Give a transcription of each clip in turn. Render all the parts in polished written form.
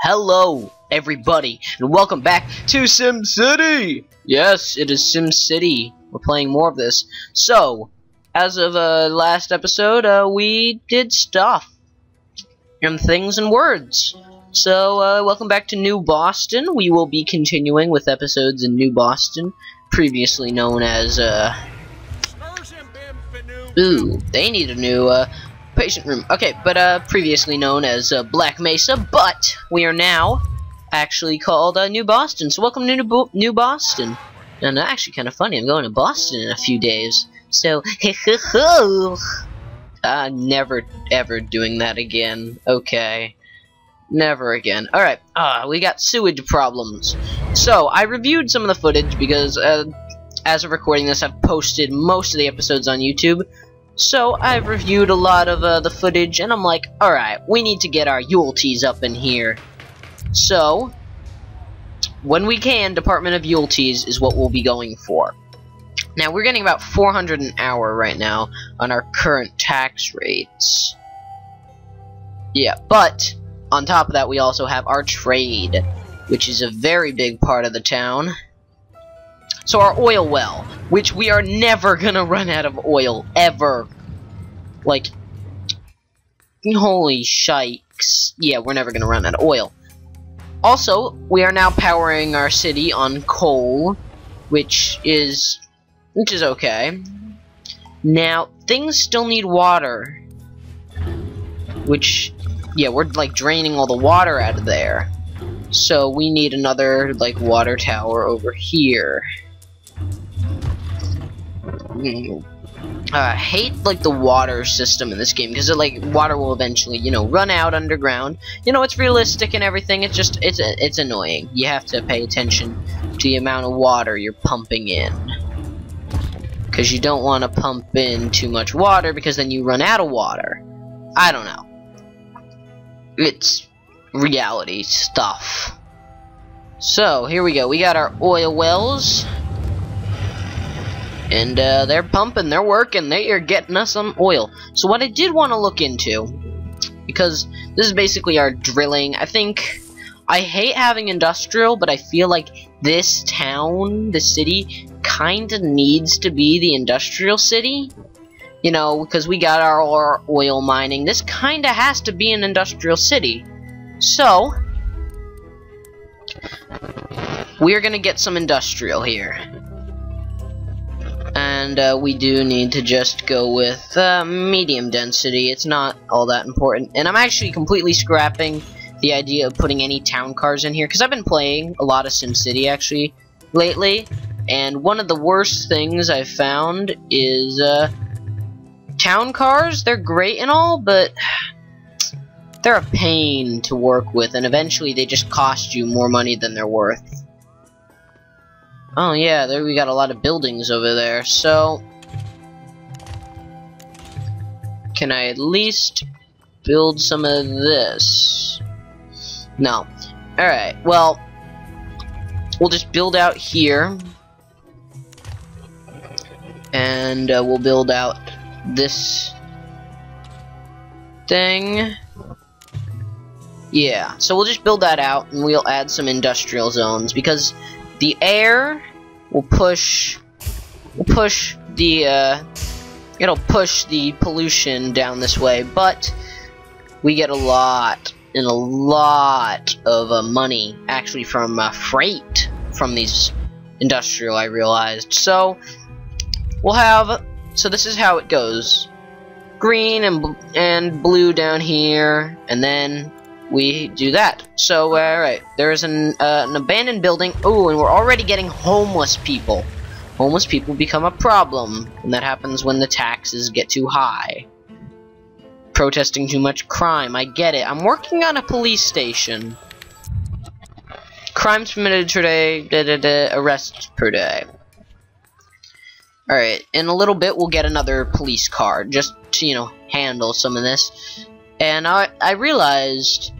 Hello, everybody, and welcome back to SimCity! Yes, it is SimCity. We're playing more of this. So, as of last episode, we did stuff. And things and words. So, welcome back to New Boston. We will be continuing with episodes in New Boston, previously known as, ooh, they need a new, patient room. Okay, but previously known as Black Mesa, but we are now actually called New Boston. So welcome to New Boston. And actually kind of funny, I'm going to Boston in a few days. So never ever doing that again. Okay. Never again. Alright, we got sewage problems. So I reviewed some of the footage because as of recording this, I've posted most of the episodes on YouTube. So I've reviewed a lot of the footage, and I'm like, alright, we need to get our Yuleties up in here. So, when we can, Department of Yuleties is what we'll be going for. Now, we're getting about 400 an hour right now on our current tax rates. Yeah, but, on top of that, we also have our trade, which is a very big part of the town. So our oil well, which we are never gonna run out of oil, ever. Like, holy shikes. Yeah, we're never gonna run out of oil. Also, we are now powering our city on coal, which is okay. Now, things still need water. Which, yeah, we're like draining all the water out of there. So we need another, like, water tower over here. I hate, like, the water system in this game, because, like, water will eventually, you know, run out underground. You know, it's realistic and everything, it's just, it's annoying. You have to pay attention to the amount of water you're pumping in. Because you don't want to pump in too much water, because then you run out of water. I don't know. It's reality stuff. So, here we go. We got our oil wells. And they're pumping, they're working, they are getting us some oil. So what I did want to look into, because this is basically our drilling, I think, I hate having industrial, but I feel like this town, this city, kinda needs to be the industrial city. You know, because we got our oil mining, this kinda has to be an industrial city. So, we're gonna get some industrial here. And we do need to just go with medium density. It's not all that important. And I'm actually completely scrapping the idea of putting any town cars in here, because I've been playing a lot of SimCity actually lately, and one of the worst things I've found is town cars. They're great and all, but they're a pain to work with, and eventually they just cost you more money than they're worth. Oh yeah, there we got a lot of buildings over there, so can I at least build some of this? No. Alright, well, we'll just build out here, and we'll build out this thing. Yeah, so we'll just build that out, and we'll add some industrial zones, because the air will push the it'll push the pollution down this way, but we get a lot of money actually from freight from these industrial, I realized. So we'll have, so this is how it goes: green and blue down here, and then we do that. So, alright, there is an abandoned building. Ooh, and we're already getting homeless people. Homeless people become a problem, and that happens when the taxes get too high. Protesting too much crime, I get it. I'm working on a police station. Crimes committed today, arrests per day. Alright, in a little bit we'll get another police car, just to, you know, handle some of this. And I realized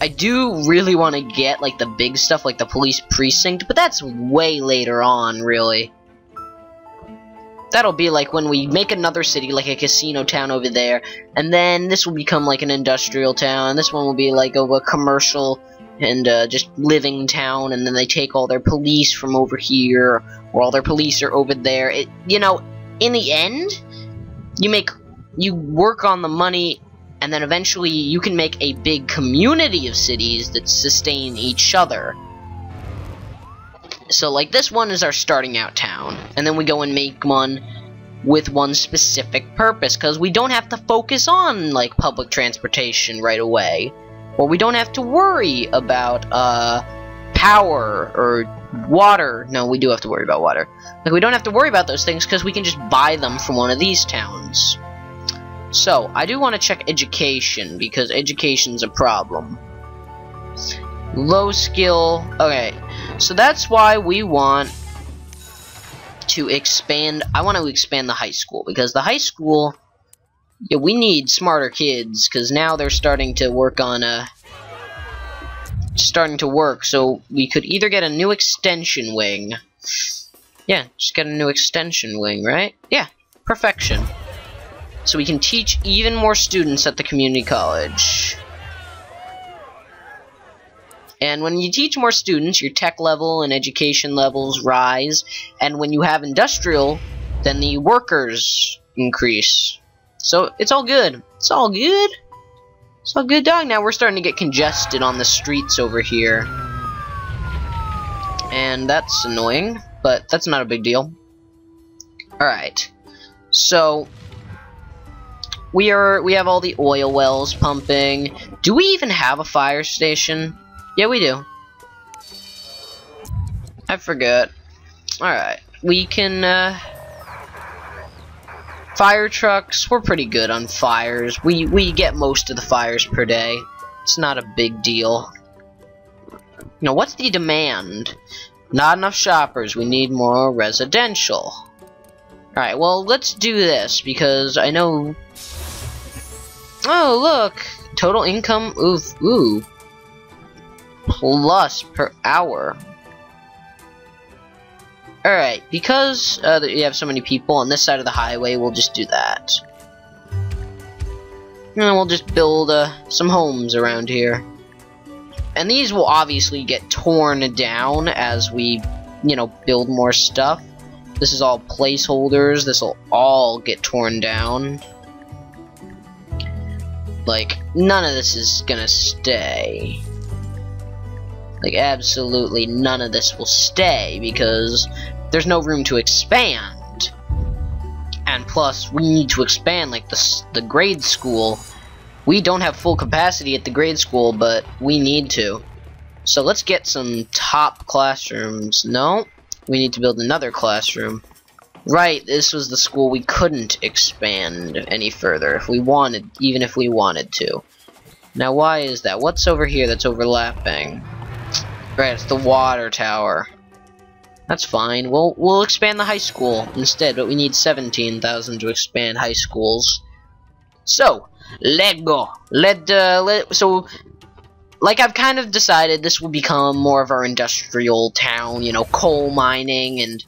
I do really want to get, like, the big stuff, like the police precinct, but that's way later on, really. That'll be like when we make another city, like a casino town over there, and then this will become like an industrial town, and this one will be like a commercial and just living town, and then they take all their police from over here, or all their police are over there. You know, in the end, you work on the money, and then eventually you can make a big community of cities that sustain each other. So, like, this one is our starting out town, and then we go and make one with one specific purpose, because we don't have to focus on, like, public transportation right away, or we don't have to worry about, power, or water. No, we do have to worry about water. Like, we don't have to worry about those things, because we can just buy them from one of these towns. So, I do want to check education, because education's a problem. Low skill. Okay, so that's why we want to expand. I want to expand the high school, because the high school, yeah, we need smarter kids, because now they're starting to work on so we could either get a new extension wing. Yeah, just get a new extension wing, right? Yeah, perfection. So we can teach even more students at the community college. And when you teach more students, your tech level and education levels rise, and when you have industrial, then the workers increase. So it's all good. It's all good. It's all good, dog. Now we're starting to get congested on the streets over here. And that's annoying, but that's not a big deal. Alright. So we have all the oil wells pumping. Do we even have a fire station? Yeah, we do. I forgot. Alright. We can, fire trucks, we're pretty good on fires. We get most of the fires per day. It's not a big deal. Now, what's the demand? Not enough shoppers. We need more residential. Alright, well, let's do this, because I know... Oh, look! Total income, ooh. Plus per hour. Alright, because you have so many people on this side of the highway, we'll just do that. And then we'll just build some homes around here. And these will obviously get torn down as we, you know, build more stuff. This is all placeholders. This will all get torn down. Like, none of this is gonna stay. Like, absolutely none of this will stay, because there's no room to expand. And plus, we need to expand, like, the grade school. We don't have full capacity at the grade school, but we need to. So let's get some top classrooms. No, we need to build another classroom. Right, this was the school we couldn't expand any further if we wanted, even if we wanted to. Now, why is that? What's over here that's overlapping? Right, it's the water tower. That's fine. We'll expand the high school instead, but we need 17,000 to expand high schools. So, let go. So, like, I've kind of decided this will become more of our industrial town, you know, coal mining and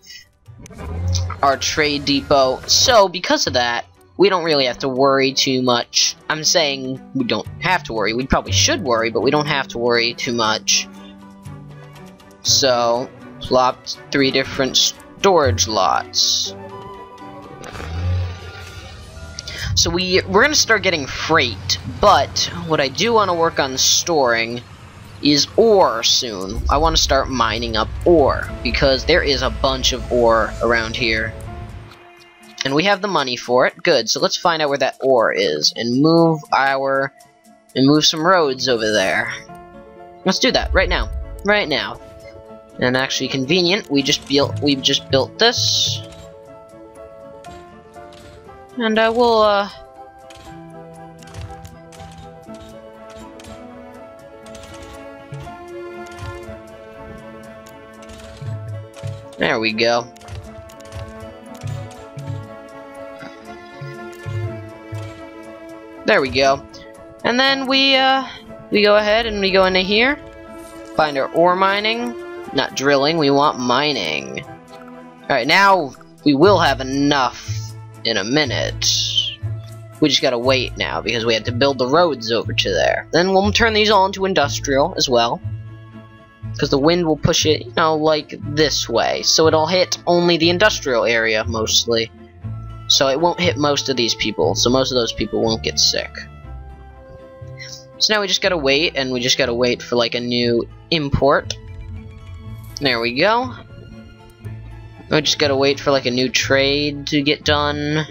our trade depot. So, because of that, we don't really have to worry too much. I'm saying we don't have to worry. We probably should worry, but we don't have to worry too much. So, plopped 3 different storage lots. So we're gonna start getting freight, but what I do want to work on storing is ore soon. I want to start mining up ore, because there is a bunch of ore around here. And we have the money for it. Good, so let's find out where that ore is, and move some roads over there. Let's do that, right now. Right now. And actually convenient, we've just built this. And we'll there we go. There we go. And then we go ahead and we go into here, find our ore mining. Not drilling, we want mining. Alright, now we will have enough in a minute. We just gotta wait now because we had to build the roads over to there. Then we'll turn these all into industrial as well, because the wind will push it, you know, like this way. So it'll hit only the industrial area mostly. So it won't hit most of these people. So most of those people won't get sick. So now we just gotta wait, and we just gotta wait for like a new import. There we go. We just gotta wait for like a new trade to get done.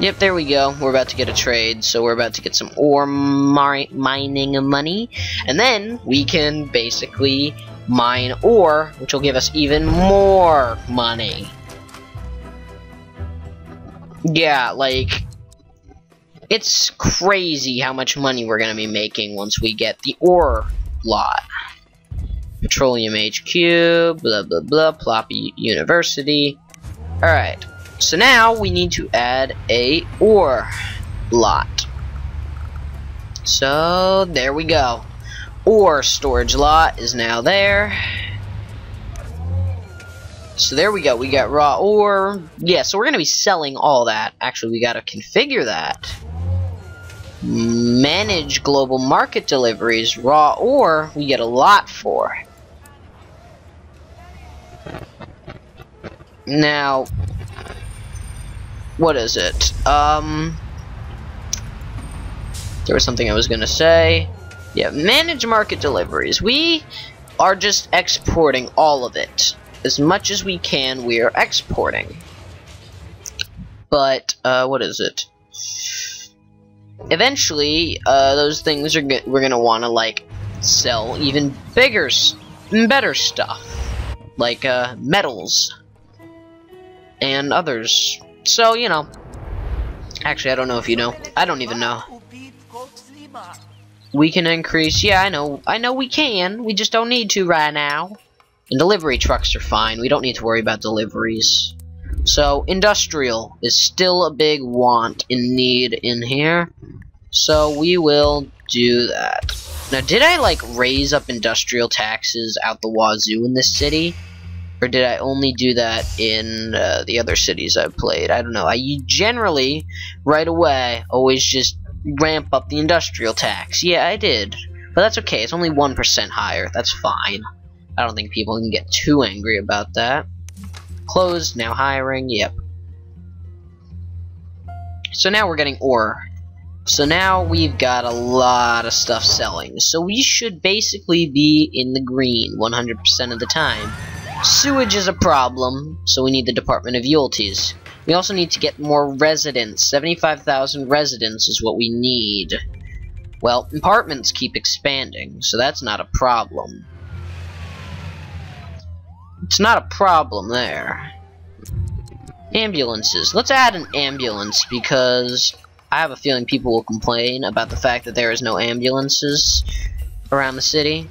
Yep, there we go. We're about to get a trade, so we're about to get some ore mining money. And then we can basically mine ore, which will give us even more money. Yeah, like, it's crazy how much money we're gonna be making once we get the ore lot. Petroleum HQ, blah blah blah, Ploppy University. Alright. So now we need to add a ore lot. So there we go. Ore storage lot is now there. So there we go. We got raw ore. Yeah, so we're going to be selling all that. Actually, we got to configure that. Manage global market deliveries. Raw ore, we get a lot for. Now, what is it? There was something I was gonna say. Yeah, manage market deliveries. We are just exporting all of it. As much as we can, we are exporting. But, what is it? Eventually, those things are we're gonna wanna, like, sell even bigger, better stuff. Like, metals. And others. So, you know. Actually, I don't know if you know. I don't even know. We can increase. Yeah, I know we can. We just don't need to right now. And delivery trucks are fine. We don't need to worry about deliveries. So, industrial is still a big want and need in here. So, we will do that. Now, did I, like, raise up industrial taxes out the wazoo in this city? Or did I only do that in the other cities I've played? I don't know. I generally, right away, always just ramp up the industrial tax. Yeah, I did. But that's okay. It's only 1% higher. That's fine. I don't think people can get too angry about that. Closed. Now hiring. Yep. So now we're getting ore. So now we've got a lot of stuff selling. So we should basically be in the green 100% of the time. Sewage is a problem, so we need the Department of Utilities. We also need to get more residents. 75,000 residents is what we need. Well, apartments keep expanding, so that's not a problem. It's not a problem there. Ambulances. Let's add an ambulance, because I have a feeling people will complain about the fact that there is no ambulances around the city.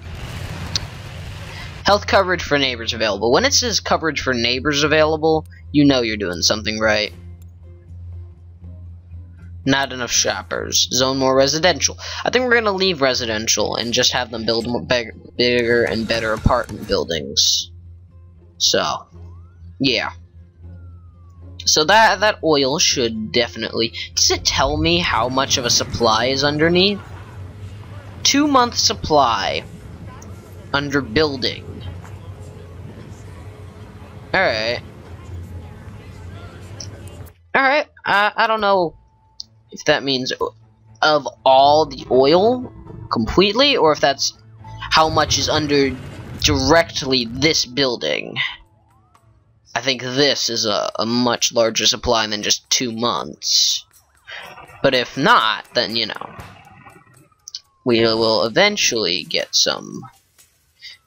Health coverage for neighbors available. When it says coverage for neighbors available, you know you're doing something right. Not enough shoppers. Zone more residential. I think we're going to leave residential and just have them build more bigger and better apartment buildings. So, yeah. So that oil should definitely... Does it tell me how much of a supply is underneath? 2-month supply. Under building. Alright. Alright. I don't know if that means of all the oil completely, or if that's how much is under directly this building. I think this is a much larger supply than just 2 months. But if not, then, you know, we will eventually get some.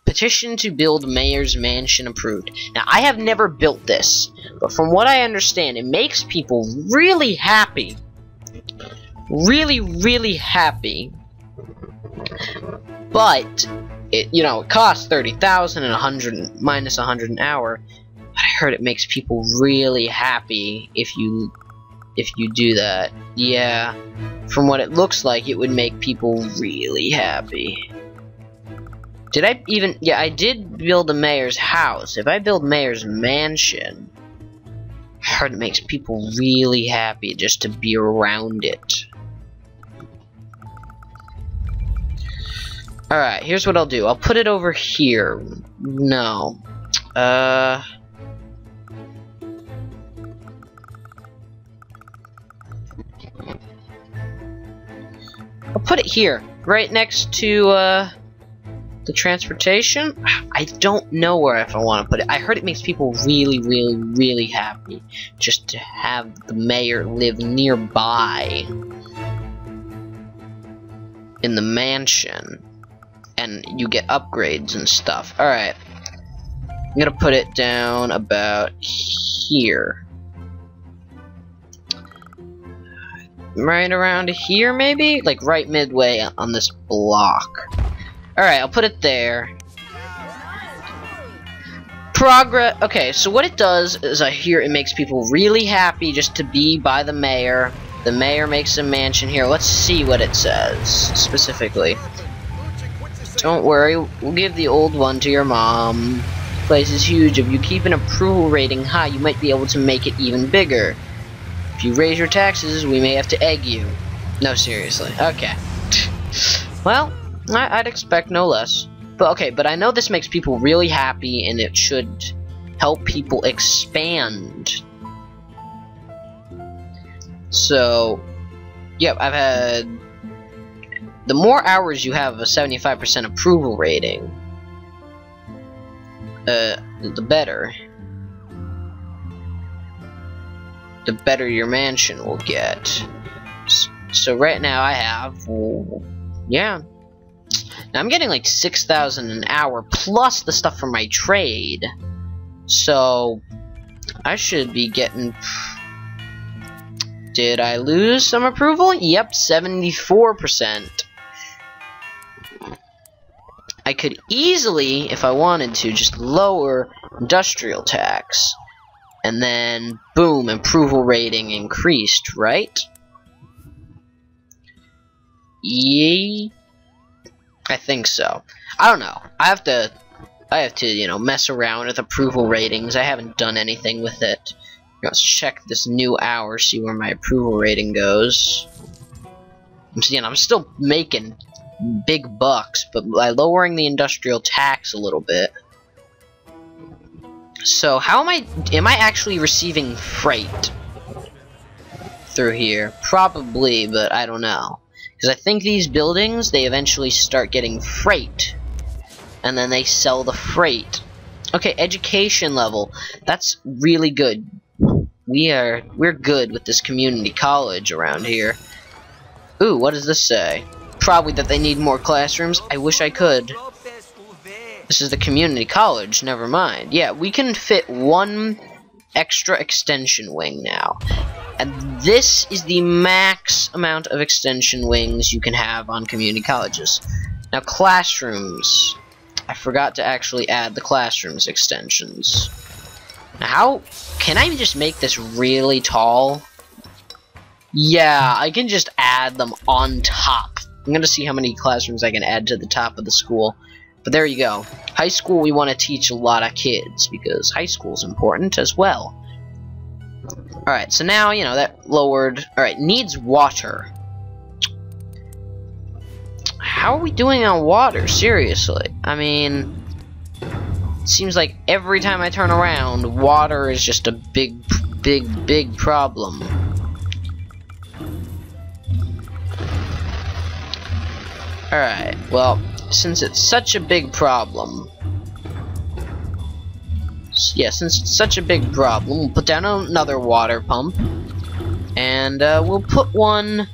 Petition to build mayor's mansion approved. Now, I have never built this, but from what I understand, it makes people really happy. Really, really happy. But it, you know, it costs 30,000 and 100 minus 100 an hour. But I heard it makes people really happy if you do that. Yeah, from what it looks like, it would make people really happy. Did I even... Yeah, I did build the mayor's house. If I build mayor's mansion, I heard it makes people really happy just to be around it. Alright, here's what I'll do. I'll put it over here. No. I'll put it here, right next to, the transportation. I don't know where if I want to put it. I heard it makes people really, really, really happy just to have the mayor live nearby in the mansion, and you get upgrades and stuff. Alright, I'm gonna put it down about here. Right around here, maybe? Like right midway on this block. Alright, I'll put it there. Progress. Okay, so what it does is I hear it makes people really happy just to be by the mayor. The mayor makes a mansion here. Let's see what it says specifically. Don't worry, we'll give the old one to your mom. The place is huge. If you keep an approval rating high, you might be able to make it even bigger. If you raise your taxes, we may have to egg you. No, seriously. Okay. Well, I'd expect no less. But okay, but I know this makes people really happy, and it should help people expand. So, yep, I've had... The more hours you have a 75% approval rating, the better. The better your mansion will get. So right now I have... yeah. Now I'm getting like 6,000 an hour plus the stuff from my trade. So I should be getting... Did I lose some approval? Yep, 74%. I could easily, if I wanted to, just lower industrial tax. And then, boom, approval rating increased, right? Yay. I think so. I don't know. I have to, you know, mess around with approval ratings. I haven't done anything with it. Let's check this new hour, see where my approval rating goes. I'm still making big bucks, but by lowering the industrial tax a little bit. So how am I actually receiving freight through here? Probably, but I don't know. Because I think these buildings, they eventually start getting freight, and then they sell the freight. Okay, education level. That's really good. We're good with this community college around here. Ooh, what does this say? Probably that they need more classrooms. I wish I could. This is the community college, never mind. Yeah, we can fit one extra extension wing now. And this is the max amount of extension wings you can have on community colleges. Now, classrooms. I forgot to actually add the classrooms extensions. Now, how can I just make this really tall? Yeah, I can just add them on top. I'm gonna see how many classrooms I can add to the top of the school. But there you go. High school, we want to teach a lot of kids, because high school is important as well. Alright, so now, you know, that lowered... Alright, needs water. How are we doing on water? Seriously. I mean... It seems like every time I turn around, water is just a big problem. Alright, well... Since it's such a big problem, we'll put down another water pump, and we'll put one.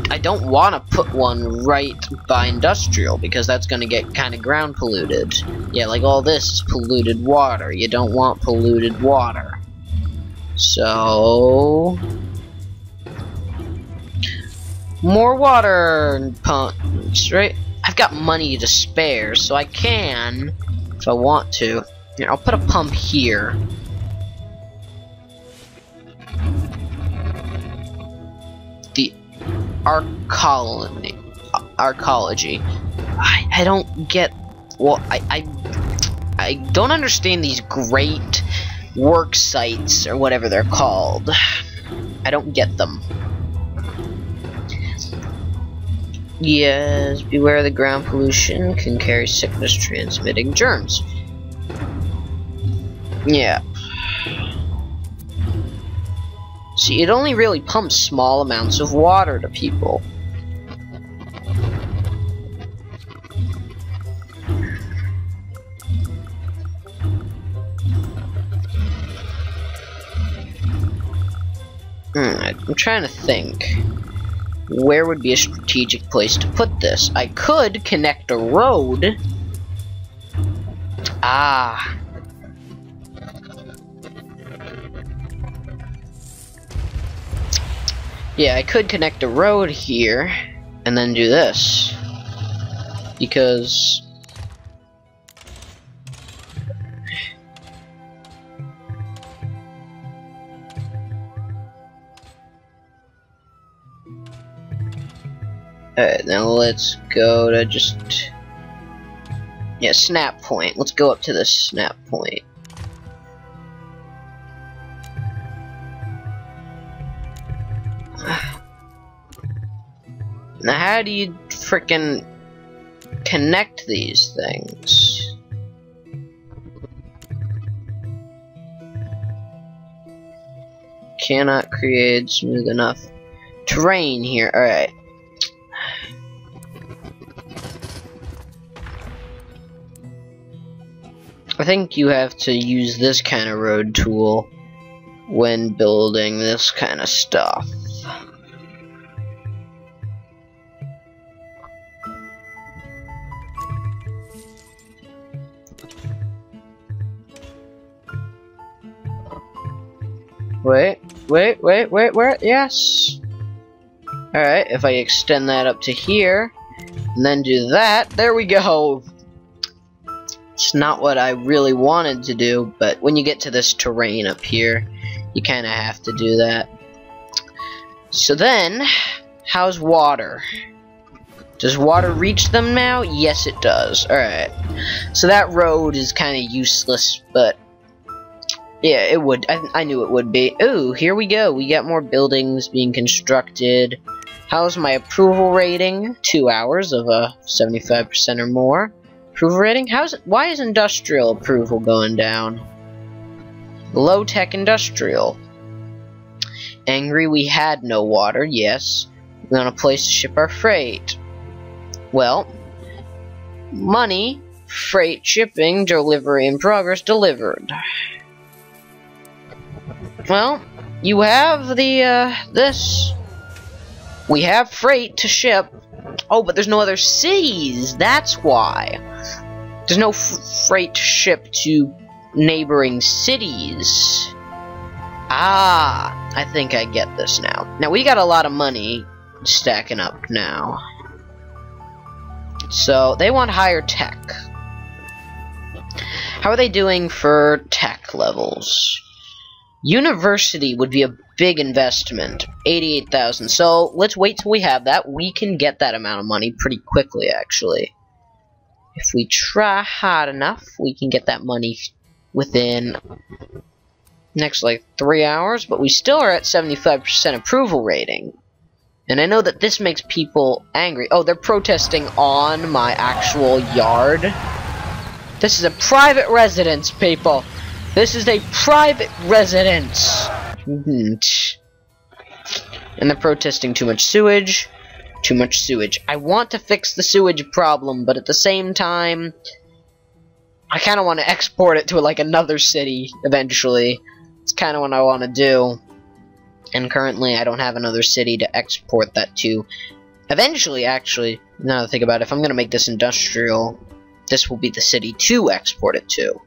I don't want to put one right by industrial, because that's going to get kind of ground polluted. Yeah, like all this is polluted water. You don't want polluted water. So... more water pumps, right? I've got money to spare, so I can, if I want to. Here, I'll put a pump here. The arcology. I don't get well, I don't understand these great work sites, or whatever they're called. I don't get them. Yes, beware the ground pollution can carry sickness-transmitting germs. Yeah. See, it only really pumps small amounts of water to people. I'm trying to think. Where would be a strategic place to put this? I could connect a road. Ah. Yeah, I could connect a road here and then do this. Because alright, now let's go to just... yeah, snap point. Let's go up to this snap point. Now, how do you frickin' connect these things? Cannot create smooth enough terrain here. Alright. I think you have to use this kind of road tool when building this kind of stuff. Wait, where? Yes! Alright, if I extend that up to here, and then do that, there we go! It's not what I really wanted to do, but when you get to this terrain up here, you kinda have to do that. So then, how's water? Does water reach them now? Yes, it does. Alright. So that road is kinda useless, but yeah, it would. I knew it would be. Ooh, here we go. We got more buildings being constructed. How's my approval rating? 2 hours of 75% or more. Approval rating? Why is industrial approval going down? Low-tech industrial. Angry we had no water. Yes. We want a place to ship our freight. Well, money, freight shipping, delivery in progress, delivered. Well, you have the, this. We have freight to ship. Oh, but there's no other cities. That's why. There's no freight to ship to neighboring cities. Ah, I think I get this now. Now, we got a lot of money stacking up now. So, they want higher tech. How are they doing for tech levels? University would be a big investment. 88,000. So let's wait till we have that. We can get that amount of money pretty quickly, actually. If we try hard enough, we can get that money within next like 3 hours, but we still are at 75% approval rating. And I know that this makes people angry. Oh, they're protesting on my actual yard. This is a private residence, people. This is a private residence. And they're protesting too much sewage. Too much sewage. I want to fix the sewage problem, but at the same time, I kind of want to export it to like another city eventually. It's kind of what I want to do. And currently, I don't have another city to export that to. Eventually, actually, now that I think about it, if I'm going to make this industrial, this will be the city to export it to.